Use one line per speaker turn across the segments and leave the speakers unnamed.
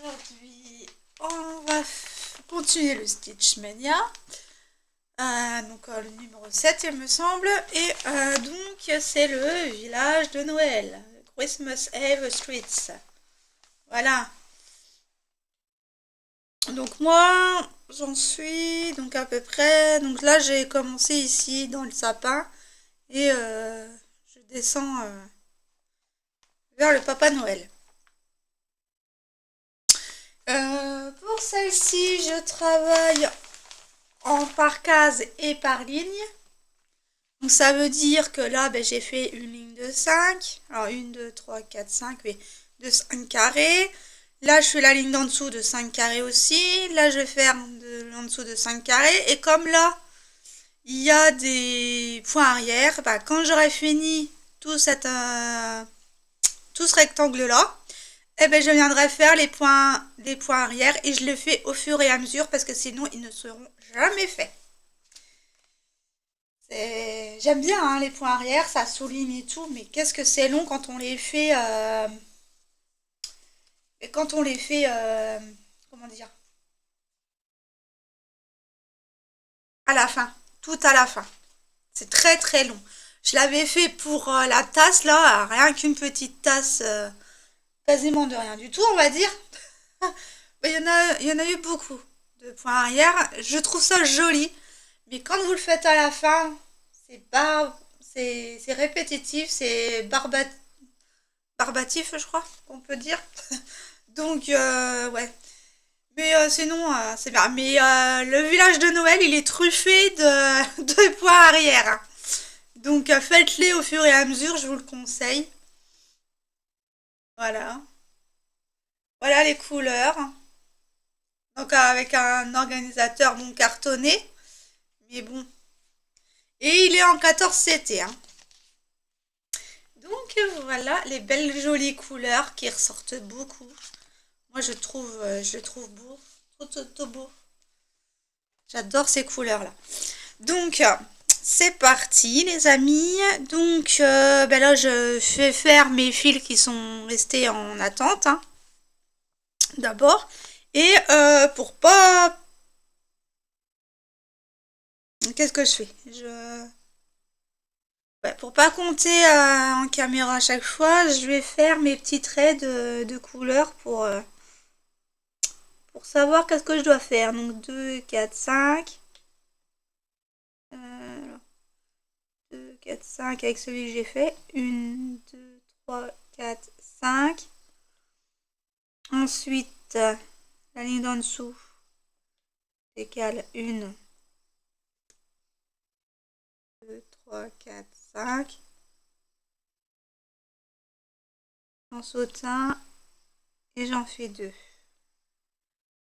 Aujourd'hui, on va continuer le Stitch Mania. Donc le numéro 7 il me semble. Et donc c'est le village de Noël. Christmas Eve Streets. Voilà. Donc moi j'en suis donc à peu près. Donc là j'ai commencé ici dans le sapin. Et je descends vers le Papa Noël. Pour celle-ci, je travaille en par case et par ligne. Donc ça veut dire que là, ben, j'ai fait une ligne de 5. Alors 1, 2, 3, 4, 5, oui, de 5 carrés. Là, je fais la ligne d'en dessous de 5 carrés aussi. Là, je fais en dessous de 5 carrés. Et comme là, il y a des points arrière, ben, quand j'aurai fini tout, tout ce rectangle-là, eh ben, je viendrai faire les points arrière et je le fais au fur et à mesure parce que sinon, ils ne seront jamais faits. J'aime bien hein, les points arrière, ça souligne et tout, mais qu'est-ce que c'est long quand on les fait. Quand on les fait. Comment dire? À la fin. Tout à la fin. C'est très très long. Je l'avais fait pour la tasse là, rien qu'une petite tasse, quasiment de rien du tout, on va dire. Mais il y en a eu beaucoup de points arrière. Je trouve ça joli, mais quand vous le faites à la fin, c'est pas. C'est répétitif, c'est barbatif, je crois qu'on peut dire. Donc, ouais. Mais sinon, c'est bien. Mais le village de Noël, il est truffé de points arrière, hein. Donc, faites-les au fur et à mesure, je vous le conseille. Voilà. Voilà les couleurs. Donc, avec un organisateur bon cartonné. Mais bon. Et il est en 14 CT, hein. Donc, voilà les belles jolies couleurs qui ressortent beaucoup. Moi, je le trouve beau. Trop beau. J'adore ces couleurs-là. Donc, c'est parti, les amis. Donc, ben là, je fais faire mes fils qui sont restés en attente, hein, d'abord. Et pour pas... Qu'est-ce que je fais? Ouais, pour pas compter en caméra à chaque fois, je vais faire mes petits traits de couleur pour savoir qu'est-ce que je dois faire. Donc, 2, 4, 5. 2, 4, 5 avec celui que j'ai fait. 1, 2, 3, 4, 5. Ensuite, la ligne d'en dessous égale 1, 2, 3, 4, 5. J'en saute un et j'en fais 2.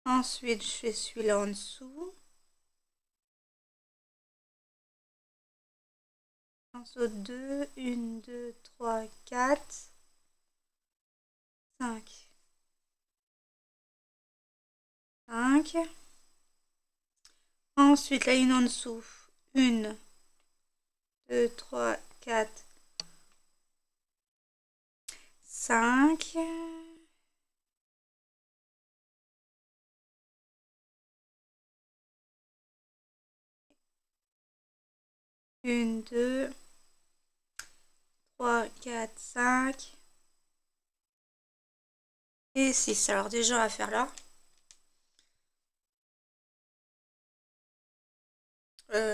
Ensuite, je fais celui-là en dessous. J'en saute 2, 1, 2, 3, 4, 5. 5. Ensuite, la ligne en dessous. 1, 2, 3, 4, 5. 1, 2, 3, 4, 5. Et 6. Alors déjà, on va faire là.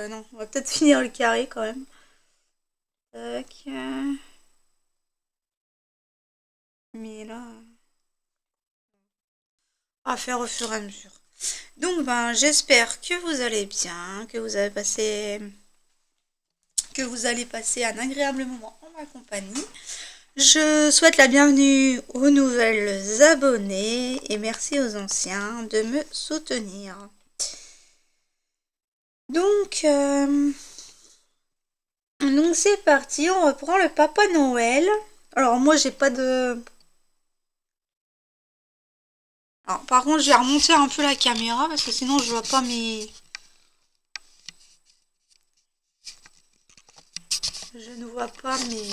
Non, on va peut-être finir le carré quand même. Tac. Mais là, on va faire au fur et à mesure. Donc, ben, j'espère que vous allez bien, que vous allez passer un agréable moment en ma compagnie. Je souhaite la bienvenue aux nouvelles abonnés et merci aux anciens de me soutenir. Donc, c'est parti, on reprend le Papa Noël. Alors moi j'ai pas de... Alors, par contre je vais remonter un peu la caméra parce que sinon je vois pas mes... Je ne vois pas mes...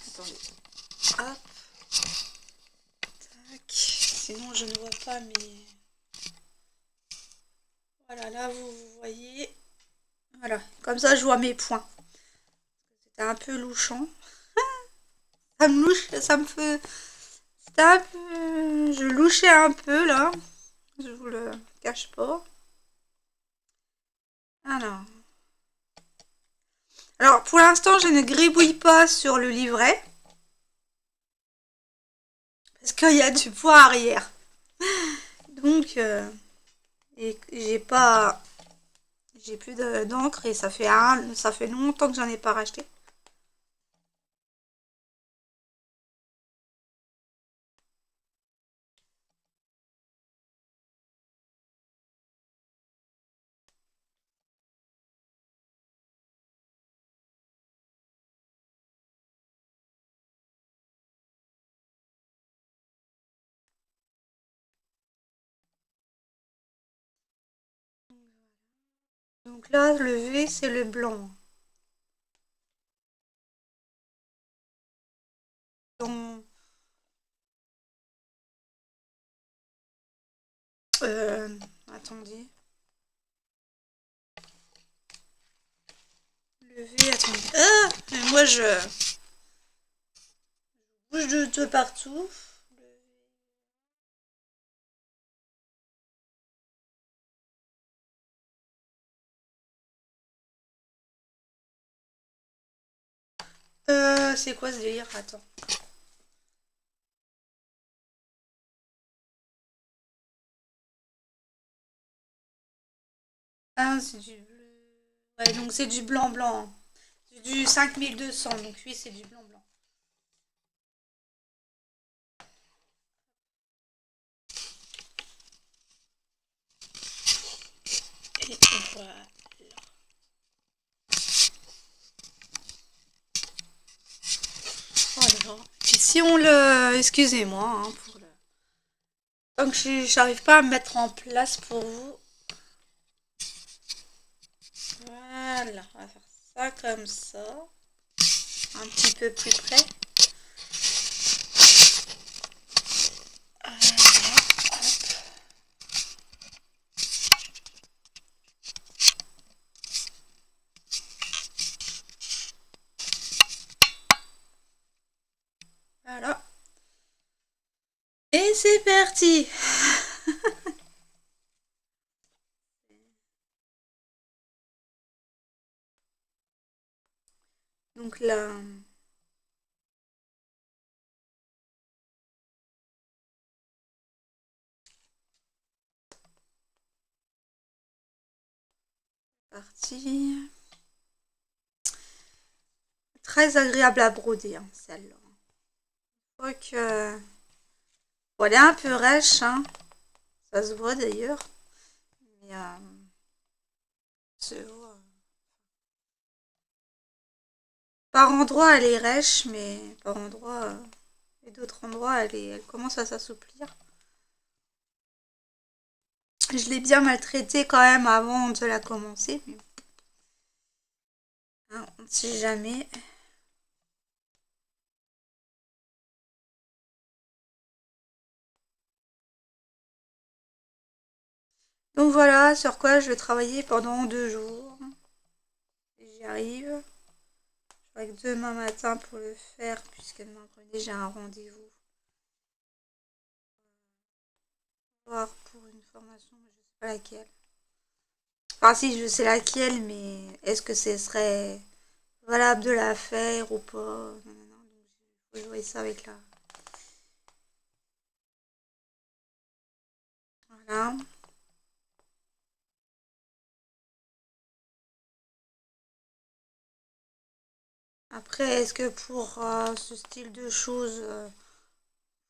Attendez. Hop. Tac. sinon je ne vois pas, mais voilà, là vous voyez. Voilà, comme ça je vois mes points. C'était un peu louchant. Ça me louche, ça me fait. C'était un peu. Je louchais un peu là. Je vous le cache pas. Alors. Alors pour l'instant je ne gribouille pas sur le livret. Parce qu'il y a du poids arrière. Donc et j'ai pas. J'ai plus d'encre et ça fait longtemps que j'en ai pas racheté. Donc là, le V, c'est le blanc. Donc, attendez. Le V, attendez. Ah, mais moi, je bouge de partout. C'est quoi ce délire? Attends. Ah, c'est du bleu. Ouais, donc c'est du blanc-blanc. C'est du 5200, donc oui, c'est du blanc-blanc. Et voilà. Voilà. Et si on le... Excusez-moi, hein, pour le... Donc j'arrive pas à me mettre en place pour vous. Voilà, on va faire ça comme ça. Un petit peu plus près. Voilà. Et c'est parti. Donc là... Parti. Très agréable à broder, hein, celle-là. Je crois que... Bon, elle est un peu rêche, hein. Ça se voit d'ailleurs. Mais se voit. Par endroits, elle est rêche, mais par endroits... et d'autres endroits, elle commence à s'assouplir. Je l'ai bien maltraitée quand même avant de la commencer. Mais... hein, on ne sait jamais. Donc voilà sur quoi je vais travailler pendant 2 jours. J'y arrive. Je crois que demain matin pour le faire, puisque demain après j'ai un rendez-vous. Voir pour une formation, mais je sais pas laquelle. Enfin si, je sais laquelle, mais est-ce que ce serait valable de la faire ou pas? Non, non, non. Donc, il faut jouer ça avec la... Voilà. Après, est-ce que pour ce style de choses,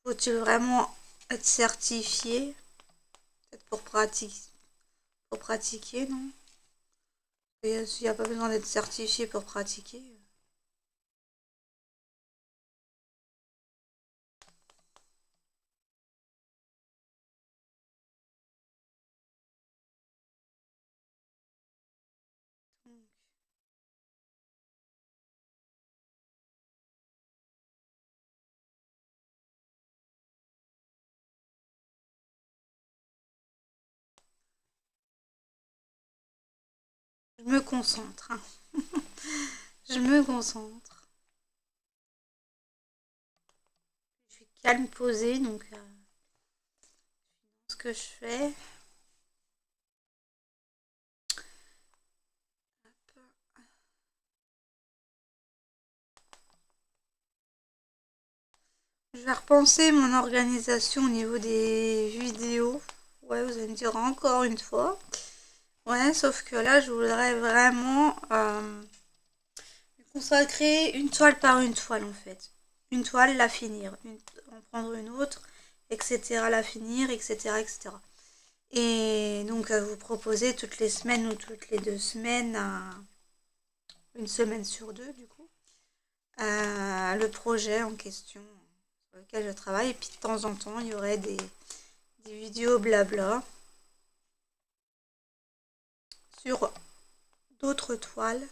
faut-il vraiment être certifié? Peut-être pour pratiquer, non? Et s'il n'y a pas besoin d'être certifié pour pratiquer. Je me concentre, hein. Je me concentre. Je suis calme, posée, donc ce que je fais. Je vais repenser mon organisation au niveau des vidéos. Ouais, vous allez me dire encore une fois. Ouais, sauf que là, je voudrais vraiment consacrer une toile par une toile en fait. Une toile, la finir. En prendre une autre, etc. La finir, etc. etc. Et donc vous proposer toutes les semaines ou toutes les 2 semaines, une semaine sur deux du coup, le projet en question sur lequel je travaille. Et puis de temps en temps, il y aurait des vidéos blabla sur d'autres toiles.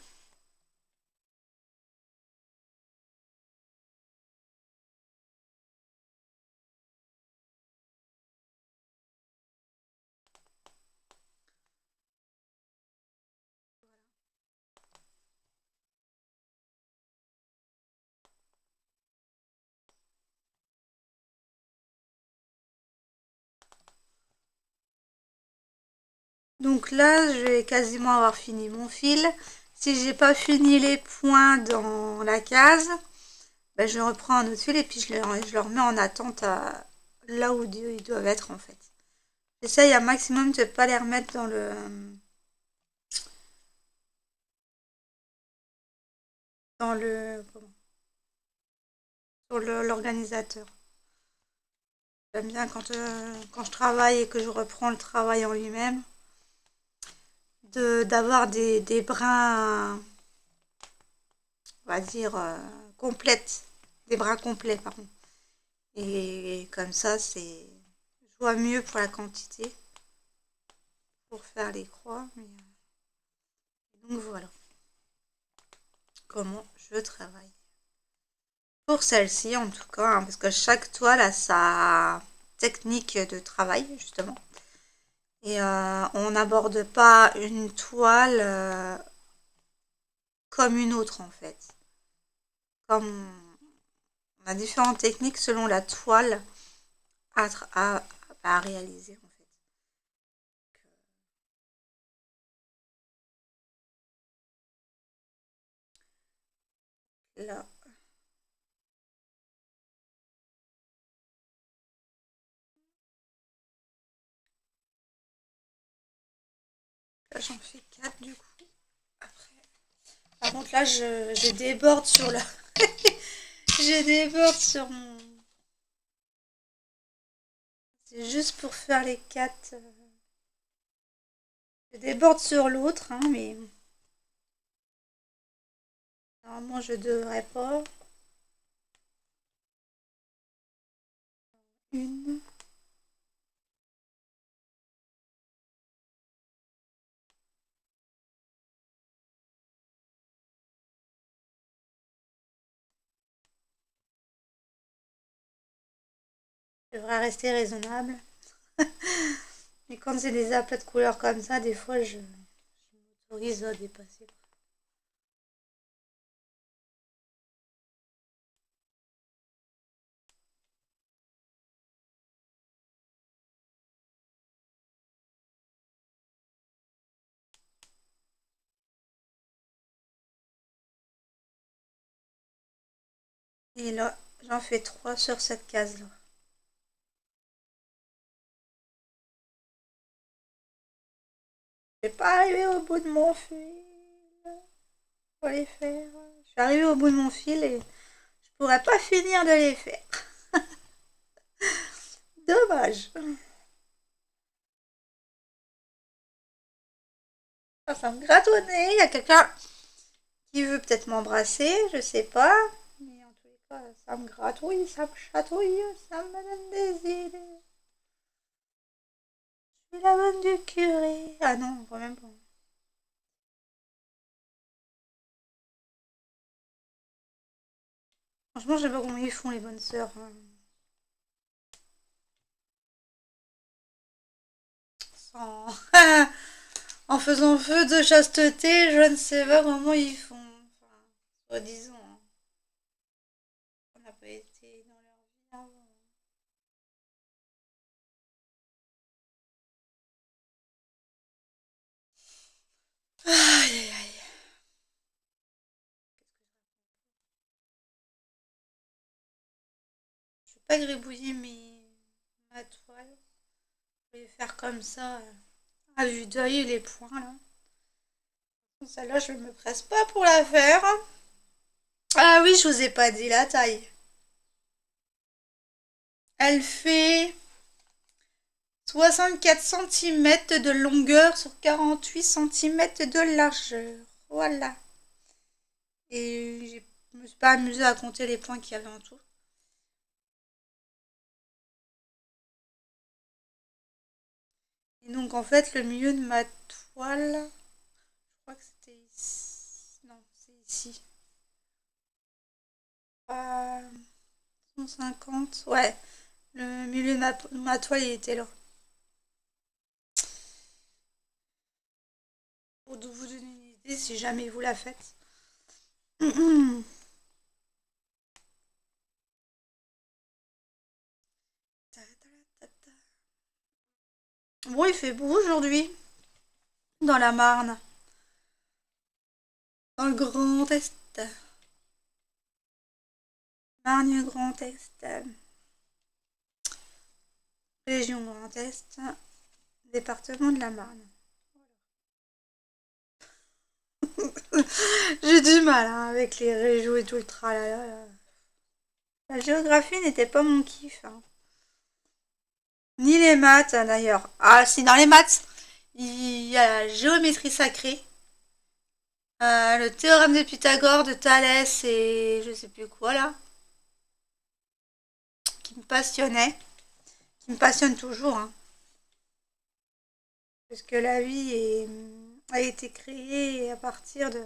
Donc là, je vais quasiment avoir fini mon fil. Si j'ai pas fini les points dans la case, ben je reprends un autre fil et puis je le remets en attente à là où ils doivent être en fait. J'essaye un maximum de ne pas les remettre comment, sur l'organisateur. J'aime bien quand je travaille et que je reprends le travail en lui-même, d'avoir des brins, on va dire, complètes, des brins complets, pardon. Et comme ça, je vois mieux pour la quantité, pour faire les croix. Donc voilà comment je travaille. Pour celle-ci, en tout cas, hein, parce que chaque toile a sa technique de travail, justement. Et on n'aborde pas une toile comme une autre, en fait. Comme on a différentes techniques selon la toile à réaliser, en fait. Là, j'en fais 4 du coup. Après. Par contre, là, je déborde sur la. Je déborde sur mon. C'est juste pour faire les 4. Je déborde sur l'autre, hein, mais. Normalement, je devrais pas. Une. Je devrais rester raisonnable. Mais quand c'est des aplats de couleurs comme ça, des fois, je m'autorise à dépasser. Et là, j'en fais 3 sur cette case-là. Je vais pas arriver au bout de mon fil. Faut les faire. Je suis arrivée au bout de mon fil et je pourrais pas finir de les faire. Dommage. Ça me gratte au nez. Il y a quelqu'un qui veut peut-être m'embrasser, je sais pas. Mais en tous les cas, ça me gratouille, ça me chatouille, ça me donne des idées. Je suis la bonne du curé. Ah non, quand même pas. Franchement, je sais pas comment ils font les bonnes sœurs, hein. Sans... en faisant feu de chasteté, je ne sais pas comment ils font. Enfin, soi-disant, hein. On n'a pas été dans leur vie avant. Aïe, aïe, aïe. Je vais pas gribouiller ma toile. Je vais faire comme ça, à vue d'œil, les points là. Celle-là, je me presse pas pour la faire. Ah oui, je vous ai pas dit la taille. Elle fait 64 cm de longueur sur 48 cm de largeur. Voilà. Et je me suis pas amusée à compter les points qu'il y avait en tout. Et donc en fait, le milieu de ma toile, je crois que c'était ici. Non, c'est ici. 150. Ouais. Le milieu de ma toile, il était là. Pour vous donner une idée, si jamais vous la faites. Bon, il fait beau aujourd'hui, dans la Marne, dans le Grand Est. Marne Grand Est, région Grand Est, département de la Marne. J'ai du mal hein, avec les régions et tout le tralala. La géographie n'était pas mon kiff. Hein. Ni les maths d'ailleurs. Ah si, dans les maths, il y a la géométrie sacrée. Le théorème de Pythagore, de Thalès et je sais plus quoi là, qui me passionnait, qui me passionne toujours. Hein. Parce que la vie a été créée à partir de...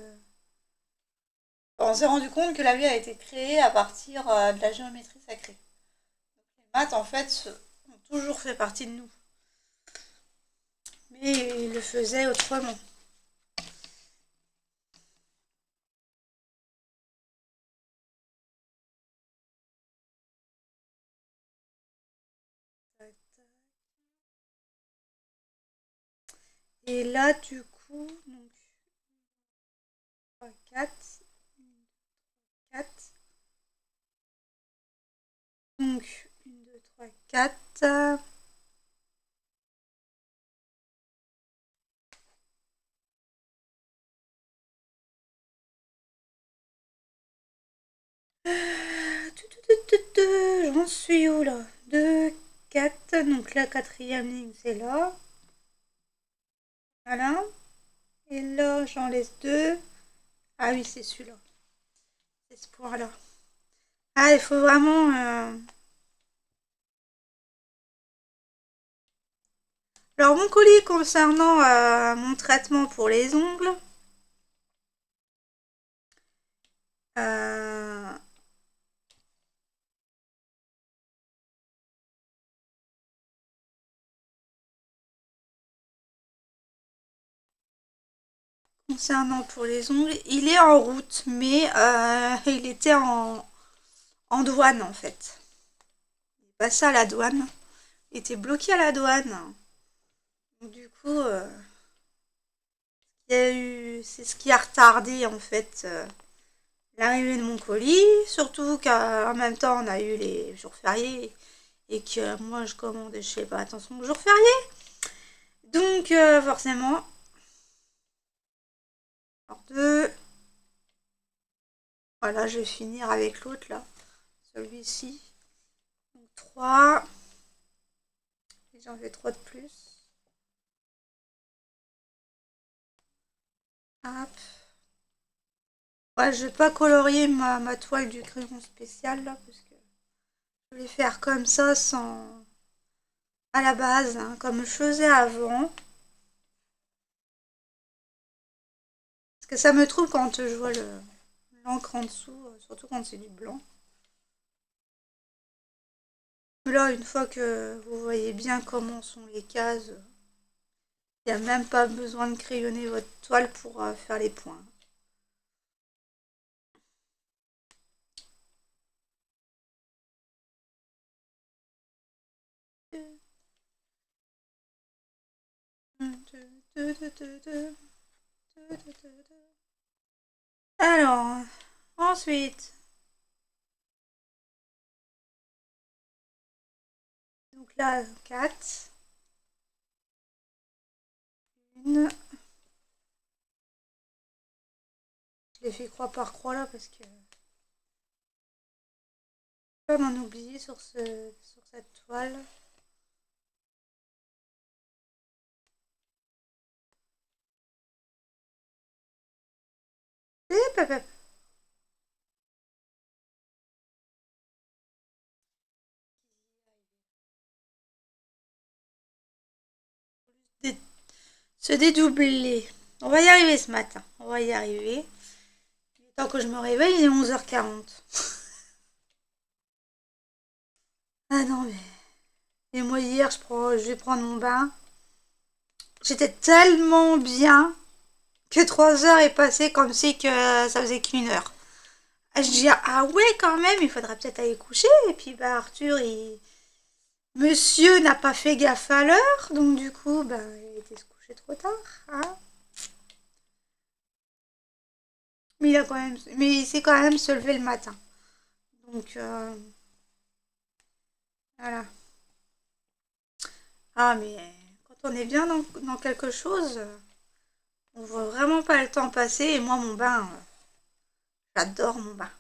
On s'est rendu compte que la vie a été créée à partir de la géométrie sacrée. Les maths, en fait, ont toujours fait partie de nous. Mais ils le faisaient autrement. Et là, du coup, donc, 3, 4, 4. Donc, 1, 2, 3, 4. J'en suis où là? 2, 4. Donc la quatrième ligne, c'est là. Voilà. Et là, j'en laisse 2. Ah oui, c'est celui-là. C'est ce point-là. Ah, il faut vraiment... Alors, mon colis concernant mon traitement pour les ongles. Euh, concernant pour les ongles, il est en route, mais il était en douane en fait. Il est passé à la douane. Il était bloqué à la douane. Donc, du coup, c'est ce qui a retardé en fait l'arrivée de mon colis. Surtout qu'en même temps, on a eu les jours fériés et que moi je commande, je sais pas attention aux jours fériés. Donc, forcément, alors 2. Voilà, je vais finir avec l'autre là. Celui-ci. Donc 3. Et j'en fais 3 de plus. Hop. Ouais, je vais pas colorier ma toile du crayon spécial là, parce que je vais faire comme ça sans... à la base, hein, comme je faisais avant. Parce que ça me trouble quand je vois l'encre en dessous, surtout quand c'est du blanc. Là, une fois que vous voyez bien comment sont les cases, Il n'y a même pas besoin de crayonner votre toile pour faire les points. Alors, ensuite, donc là, 4. Une. Je l'ai fait croix par croix là parce que pas m'en oublier sur cette toile. Se dédoubler. On va y arriver ce matin. On va y arriver. Tant que je me réveille, il est 11h40. Ah non mais... Et moi hier, je vais prendre mon bain. J'étais tellement bien que 3 heures est passé comme si que ça faisait qu'une heure. Je dis ah ouais quand même, il faudrait peut-être aller coucher. Et puis bah Arthur, Monsieur n'a pas fait gaffe à l'heure, donc du coup bah il était se coucher trop tard. Hein. Mais il s'est quand même se lever le matin. Donc voilà. Ah mais quand on est bien dans quelque chose, on voit vraiment pas le temps passer. Et moi mon bain, j'adore mon bain.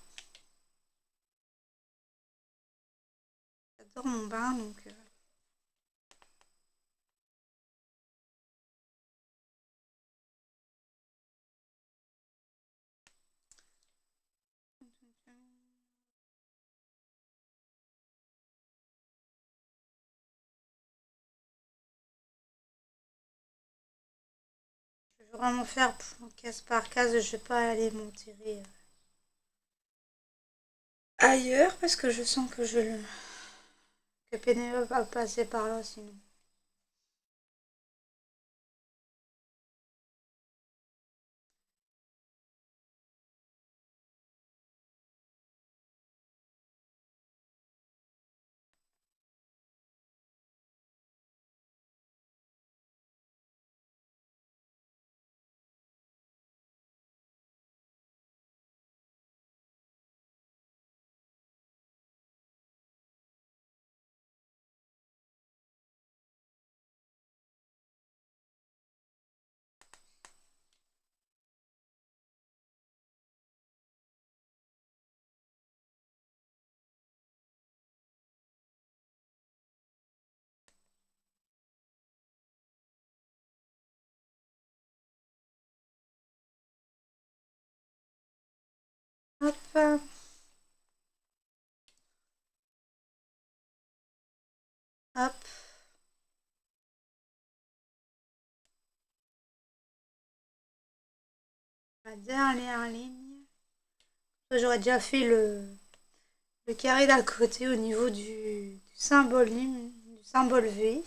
J'adore mon bain donc. Je vais vraiment faire case par case, je vais pas aller m'enterrer ailleurs parce que je sens que Pénélope va passer par là sinon. Hop, hop. La dernière ligne. J'aurais déjà fait le carré d'à côté au niveau du symbole du symbole V.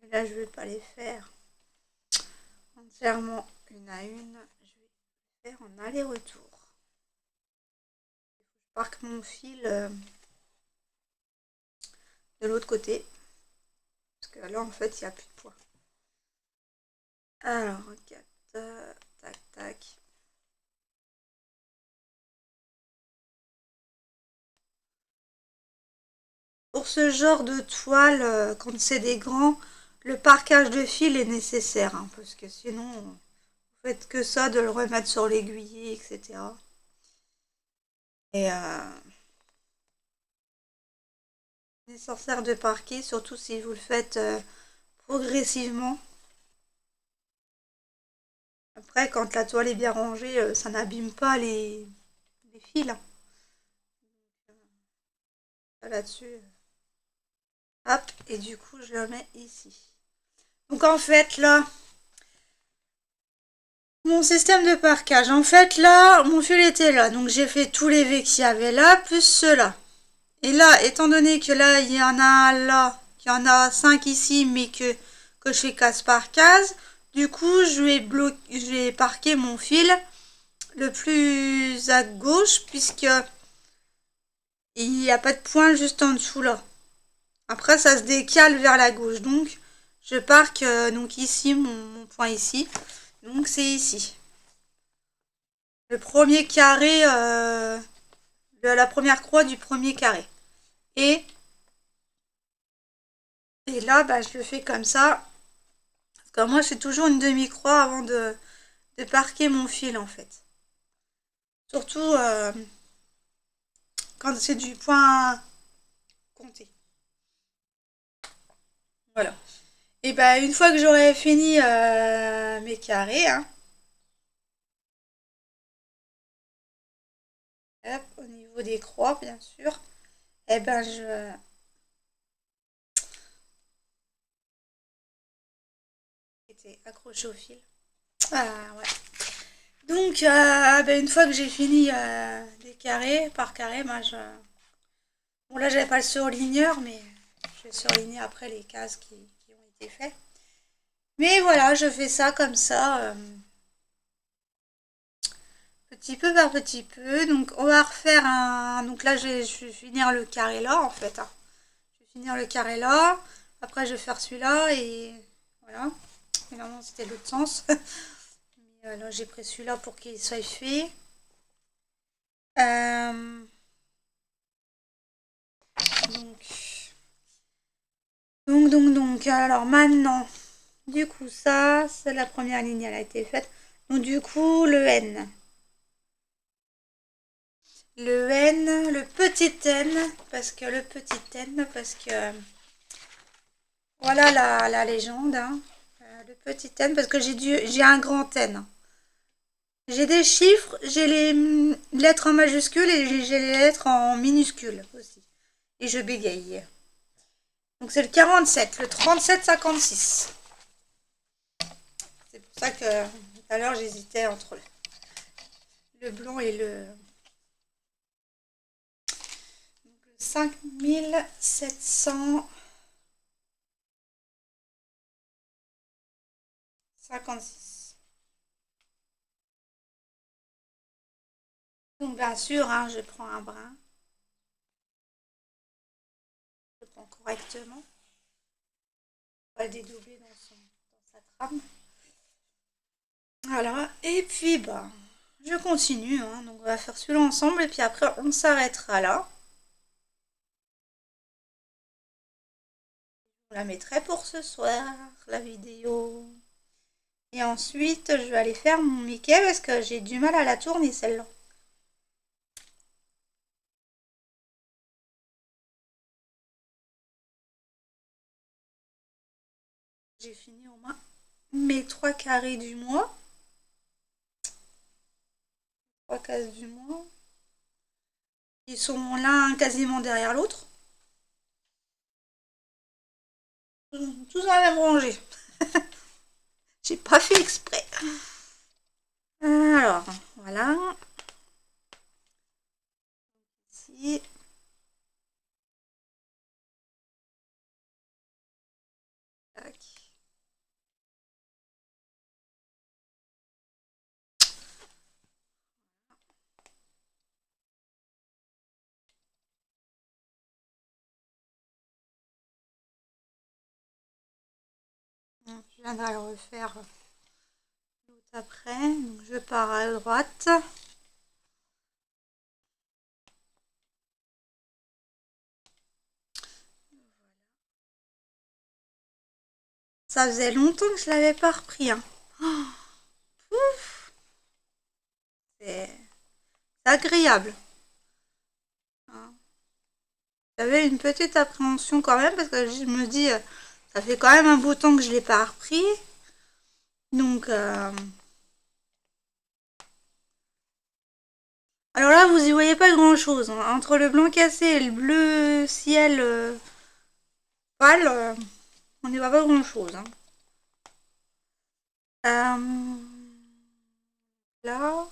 Et là, je vais pas les faire entièrement une à une. Je vais faire en aller-retour. Je parque mon fil de l'autre côté. Parce que là, en fait, il n'y a plus de poids. Alors, 4, tac, tac. Pour ce genre de toile, quand c'est des grands, le parquage de fil est nécessaire, hein, parce que sinon, vous faites que ça, de le remettre sur l'aiguiller, etc. Et nécessaire de parquer, surtout si vous le faites progressivement. Après, quand la toile est bien rangée, ça n'abîme pas les fils. Hein. Là-dessus. Hop, et du coup, je le mets ici. Donc en fait, là, mon système de parquage. En fait, là, mon fil était là. Donc, j'ai fait tous les V qu'il y avait là, plus ceux-là. Et là, étant donné que là, il y en a un là, qu'il y en a 5 ici, mais que je fais case par case, du coup, je vais parquer mon fil le plus à gauche, puisque il n'y a pas de point juste en dessous là. Après, ça se décale vers la gauche. Donc, je parque donc ici, mon point ici. Donc, c'est ici. Le premier carré, la première croix du premier carré. Et là, bah, je le fais comme ça. Parce que moi, je fais toujours une demi-croix avant de parquer mon fil, en fait. Surtout quand c'est du point compté. Voilà. Et bah, une fois que j'aurai fini mes carrés, hein, hop, au niveau des croix, bien sûr, et ben je était accroché au fil. Ah ouais. Donc, ben, une fois que j'ai fini des carrés par carré, moi bon là j'avais pas le surligneur, mais je vais surligner après les cases qui ont été faites. Mais voilà, je fais ça comme ça, petit peu par petit peu. Donc on va refaire un. Donc là je vais finir le carré là en fait, hein. Je vais finir le carré là. Après je vais faire celui-là et voilà. Mais non, c'était l'autre sens. Mais là j'ai pris celui-là pour qu'il soit fait. Euh, donc, alors maintenant, du coup, ça, c'est la première ligne, elle a été faite. Donc, du coup, le N. Le N, le petit N, parce que voilà la légende, hein. Le petit N, parce que j'ai un grand N. J'ai des chiffres, j'ai les lettres en majuscule et j'ai les lettres en minuscule aussi. Et je bégaye. Donc c'est le 47, le 37-56. C'est pour ça que tout à l'heure j'hésitais entre le blanc et le 5756. Donc bien sûr, hein, je prends un brin. Je prends correctement. Pas le dédoubler dans sa trame. Voilà, et puis bah, je continue, hein. Donc on va faire celui-là ensemble et puis après on s'arrêtera là. Je la mettrai pour ce soir, la vidéo. Et ensuite, je vais aller faire mon Mickey parce que j'ai du mal à la tourner celle-là. J'ai fini au moins mes 3 carrés du mois. 3 cases du mois. Ils sont l'un quasiment derrière l'autre. Tous dans la même rangée. J'ai pas fait exprès. Alors, voilà. Ici. Tac. Je viendrai le refaire après. Donc je pars à droite. Ça faisait longtemps que je l'avais pas repris, hein. Pouf. C'est agréable, hein. J'avais une petite appréhension quand même parce que je me dis, ça fait quand même un beau temps que je l'ai pas repris. Donc, alors là, vous y voyez pas grand chose, hein. Entre le blanc cassé et le bleu ciel pâle, on n'y voit pas grand chose, hein. là.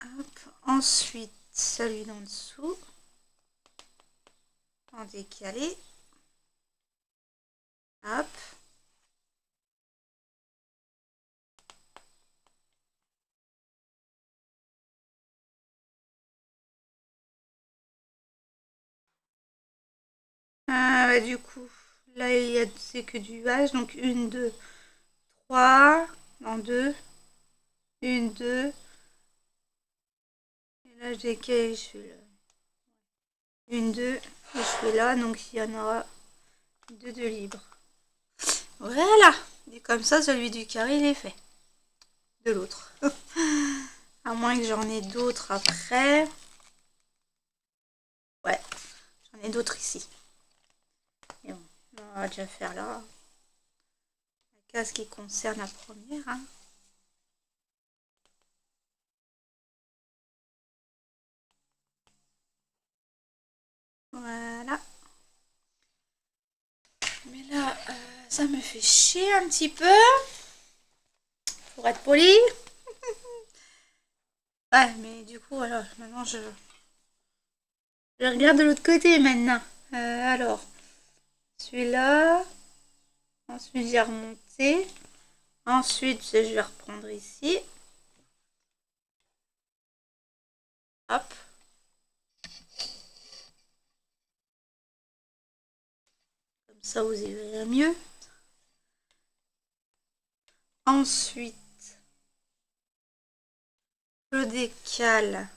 Hop. Ensuite, celui d'en dessous. En décalé. Hop. Du coup, là il y a c'est que du H, donc 1, 2, 3, en 2, 1, 2, et là je décale, je fais là. 1, 2, et je fais là, donc il y en aura 2 de libre. Voilà, et comme ça celui du carré il est fait. De l'autre. À moins que j'en ai d'autres après. Ouais, j'en ai d'autres ici. Et bon, on va déjà faire là. La case qui concerne la première. Hein. Voilà. Mais là, ça me fait chier un petit peu. Pour être poli. Ouais, mais du coup, alors, maintenant je regarde de l'autre côté maintenant. Alors, celui-là. Ensuite, j'ai remonté. Ensuite, je vais reprendre ici. Hop. Comme ça, vous y verrez mieux. Ensuite, je décale.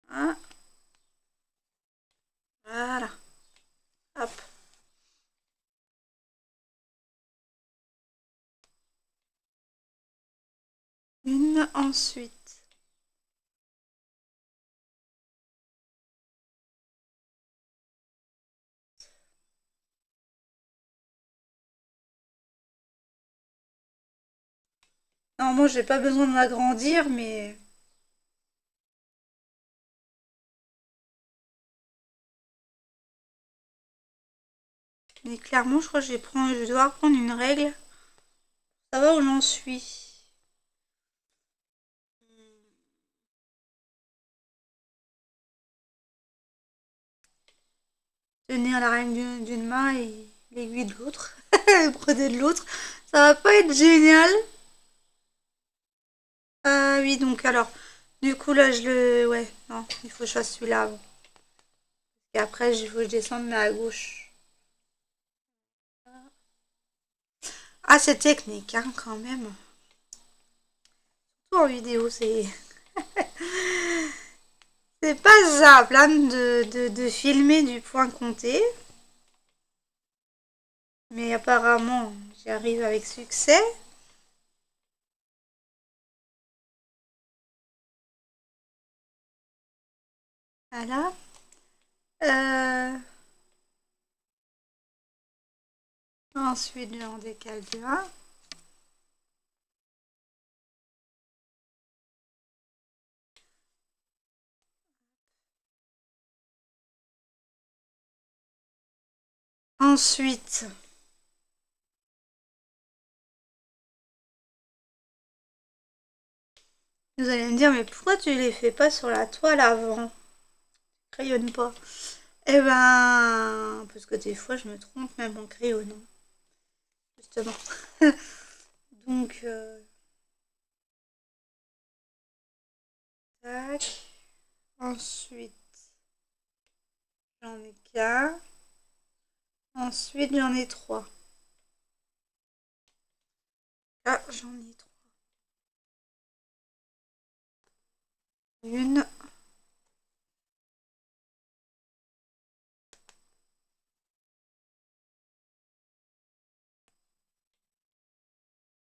Hein. Voilà. Hop. Une ensuite. Non, moi j'ai pas besoin de l'agrandir, mais clairement je crois que je dois reprendre une règle. Ça va où j'en suis. Tenir la règle d'une main et l'aiguille de l'autre. Prenez de l'autre. Ça va pas être génial. Oui, donc alors, du coup là je le... Ouais, non, il faut que je fasse celui-là avant. Et après, il faut que je descende mais à gauche. Ah, c'est technique, hein, quand même. Tout en vidéo, c'est... c'est pas simple hein, de filmer du point compté. Mais apparemment, j'y arrive avec succès. Voilà. Ensuite, j'en décale de 1. Ensuite, vous allez me dire, mais pourquoi tu les fais pas sur la toile avant? Crayonne pas. Eh ben, parce que des fois, je me trompe même en crayonnant. Justement. Donc, tac. Ensuite, j'en ai qu'un. Ensuite, j'en ai 3. Là, j'en ai 3. Une.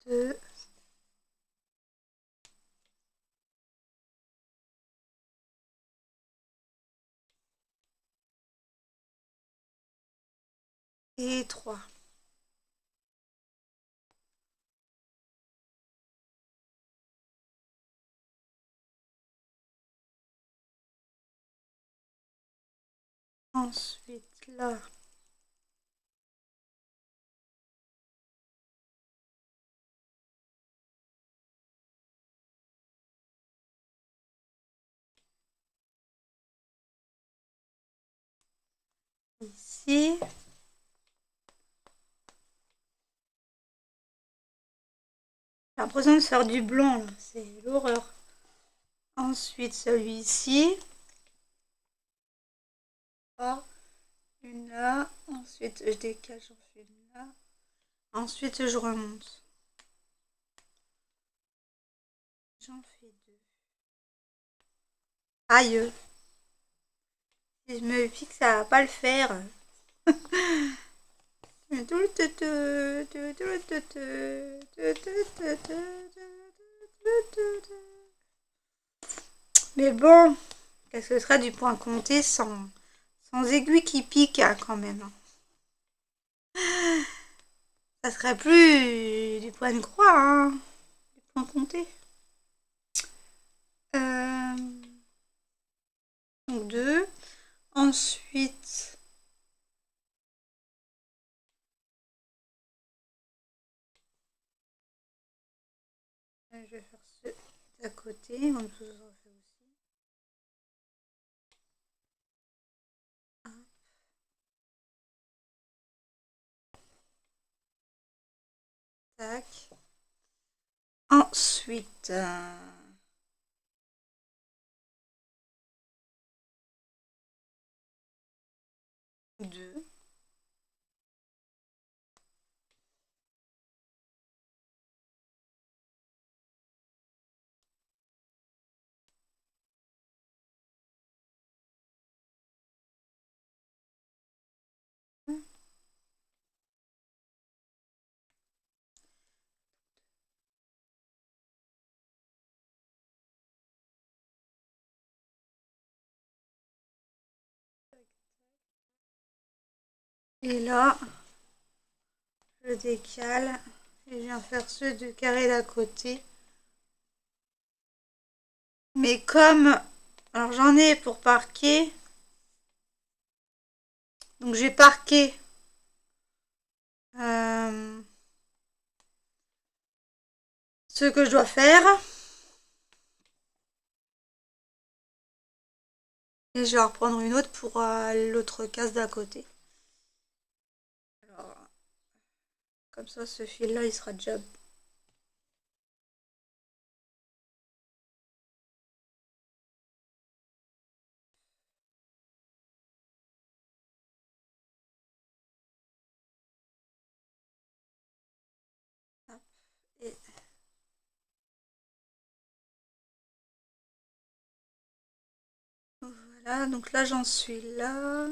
Deux. Et 3. Ensuite, là. Ici. J'ai l'impression de faire du blanc, là. C'est l'horreur. Ensuite, celui-ci. Ah, une là. Ensuite, je décale, j'en fais une là. Ensuite, je remonte. J'en fais deux. Aïe. Si je me dis que ça va pas le faire. Mais bon, qu'est-ce que ce serait du point compté sans aiguille qui pique hein, quand même. Ça serait plus du point de croix, hein, du point compté. Donc deux. Ensuite, je vais faire ceux d'à côté. En dessous, j'en fais aussi. Tac. Ensuite, deux. Et là, je décale et je viens faire ceux de carré d'à côté. Mais comme, alors j'en ai pour parquer, donc j'ai parqué ce que je dois faire. Et je vais en reprendre une autre pour l'autre case d'à côté. Alors, comme ça, ce fil-là, il sera déjà... Et... Voilà, donc là, j'en suis là.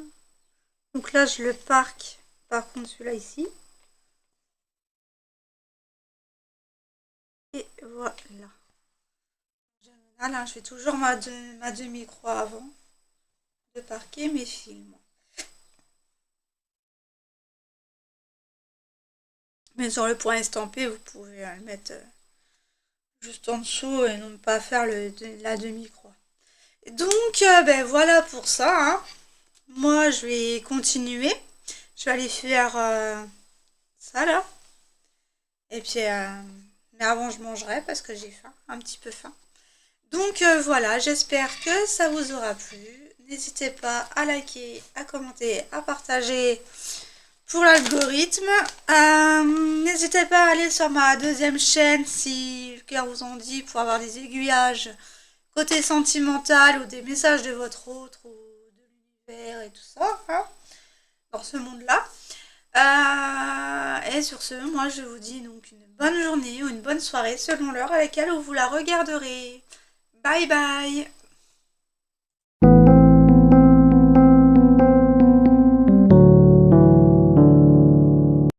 Donc là, je le parque, par contre, celui-là ici. Et voilà. Là, je fais toujours ma demi-croix avant de parquer mes films. Mais sur le point estampé, vous pouvez le mettre juste en dessous et non pas faire la demi-croix. Donc, ben voilà pour ça. Hein. Moi, je vais continuer. Je vais aller faire ça là. Et puis, mais avant, je mangerai parce que j'ai faim, un petit peu faim. Donc voilà, j'espère que ça vous aura plu. N'hésitez pas à liker, à commenter, à partager pour l'algorithme. N'hésitez pas à aller sur ma deuxième chaîne si le cœur vous en dit pour avoir des aiguillages côté sentimental ou des messages de votre autre ou de l'univers et tout ça hein, dans ce monde-là. Et sur ce, moi je vous dis donc une bonne journée ou une bonne soirée selon l'heure à laquelle vous la regarderez. Bye bye.